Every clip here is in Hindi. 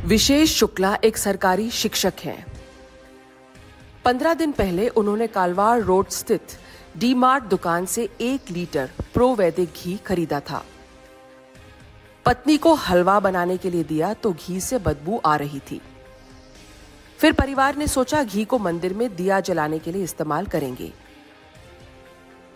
विशेष शुक्ला एक सरकारी शिक्षक हैं। 15 दिन पहले उन्होंने कालवाड़ रोड स्थित डी मार्ट दुकान से 1 लीटर प्रो वैदिक घी खरीदा था। पत्नी को हलवा बनाने के लिए दिया तो घी से बदबू आ रही थी। फिर परिवार ने सोचा घी को मंदिर में दिया जलाने के लिए इस्तेमाल करेंगे,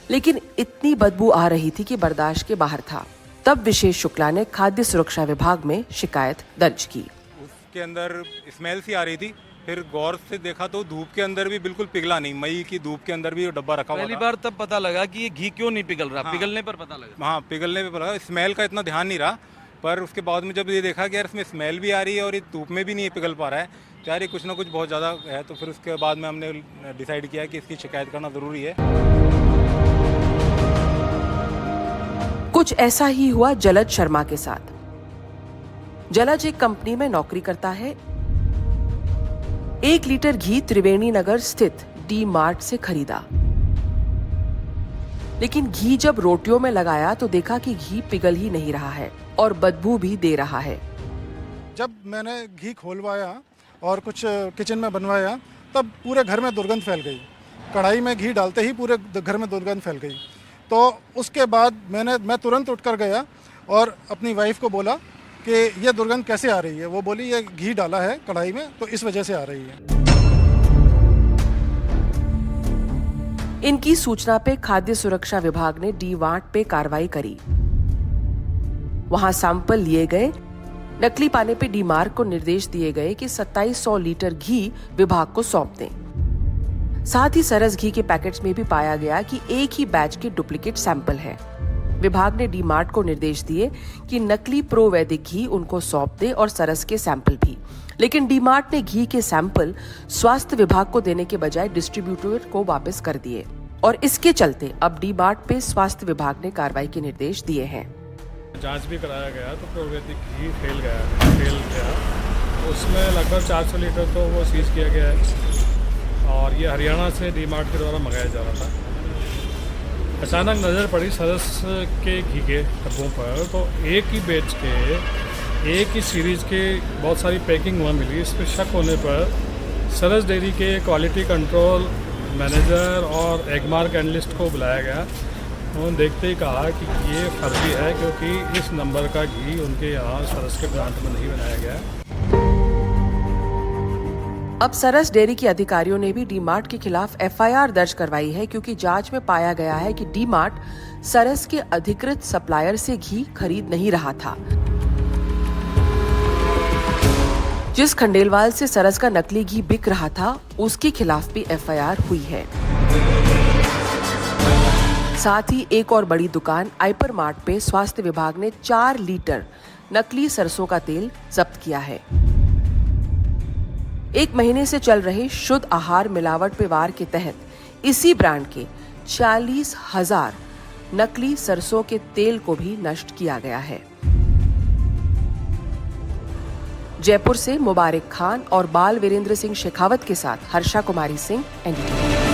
लेकिन इतनी बदबू आ रही थी कि बर्दाश्त के बाहर था। तब विशेष शुक्ला ने खाद्य सुरक्षा विभाग में शिकायत दर्ज की। उसके अंदर स्मेल सी आ रही थी। फिर गौर से देखा तो धूप के अंदर भी बिल्कुल पिघला नहीं। मई की धूप के अंदर भी डब्बा रखा हुआ था। पहली बार तब पता लगा कि ये घी क्यों नहीं पिघल रहा। पिघलने पर पता लगा। हाँ, पिघलने पे पता लगा। स्मेल का इतना ध्यान नहीं रहा, पर उसके बाद में जब ये देखा कि यार इसमें स्मेल भी आ रही है और ये धूप में भी नहीं पिघल पा रहा है, तो यार ये कुछ ना कुछ बहुत ज़्यादा है। तो फिर उसके बाद में हमने डिसाइड किया कि इसकी शिकायत करना ज़रूरी है। कुछ ऐसा ही हुआ जलज शर्मा के साथ। जलज एक कंपनी में नौकरी करता है। 1 लीटर घी त्रिवेणी नगर स्थित डी मार्ट से खरीदा, लेकिन घी जब रोटियों में लगाया तो देखा कि घी पिघल ही नहीं रहा है और बदबू भी दे रहा है। जब मैंने घी खोलवाया और कुछ किचन में बनवाया, तब पूरे घर में दुर्गंध फैल गई। कढ़ाई में घी डालते ही पूरे घर में दुर्गंध फैल गई। तो उसके बाद मैं तुरंत उठकर गया और अपनी वाइफ को बोला कि ये दुर्गंध कैसे आ रही है। वो बोली ये घी डाला है कढ़ाई में तो इस वजह से आ रही है। इनकी सूचना पे खाद्य सुरक्षा विभाग ने डी मार्ट पे कार्रवाई करी। वहां सैंपल लिए गए। नकली पाने पे डी मार्ट को निर्देश दिए गए कि 2700 लीटर घी विभाग को सौंप दें। साथ ही सरस घी के पैकेट्स में भी पाया गया कि एक ही बैच के डुप्लीकेट सैंपल है। विभाग ने डी मार्ट को निर्देश दिए कि नकली प्रो वैदिक घी उनको सौंप दे और सरस के सैंपल भी, लेकिन डी मार्ट ने घी के सैंपल स्वास्थ्य विभाग को देने के बजाय डिस्ट्रीब्यूटर को वापस कर दिए और इसके चलते अब डी मार्ट पे स्वास्थ्य विभाग ने कार्रवाई के निर्देश दिए हैं। जांच भी कराया गया तो प्रो वैदिक घी फेल गया। उसमें लगभग 400 लीटर तो वो सीज किया गया है और ये हरियाणा से डी मार्ट के द्वारा मंगाया जा रहा था। अचानक नज़र पड़ी सरस के घी के डब्बों पर, तो एक ही बैच के एक ही सीरीज़ के बहुत सारी पैकिंग वहाँ मिली। इस पर शक होने पर सरस डेयरी के क्वालिटी कंट्रोल मैनेजर और एगमार्क एनालिस्ट को बुलाया गया। उन्होंने देखते ही कहा कि ये फर्जी है, क्योंकि इस नंबर का घी उनके यहाँ सरस के प्लांट में नहीं बनाया गया। अब सरस डेयरी के अधिकारियों ने भी डी मार्ट के खिलाफ एफआईआर दर्ज करवाई है, क्योंकि जांच में पाया गया है कि डी मार्ट सरस के अधिकृत सप्लायर से घी खरीद नहीं रहा था। जिस खंडेलवाल से सरस का नकली घी बिक रहा था, उसके खिलाफ भी एफआईआर हुई है। साथ ही एक और बड़ी दुकान आइपर मार्ट पे स्वास्थ्य विभाग ने 4 लीटर नकली सरसों का तेल जब्त किया है। 1 महीने से चल रहे शुद्ध आहार मिलावट व्यवहार के तहत इसी ब्रांड के 40,000 नकली सरसों के तेल को भी नष्ट किया गया है। जयपुर से मुबारक खान और बाल वीरेंद्र सिंह शेखावत के साथ हर्षा कुमारी सिंह, एनडीटीवी।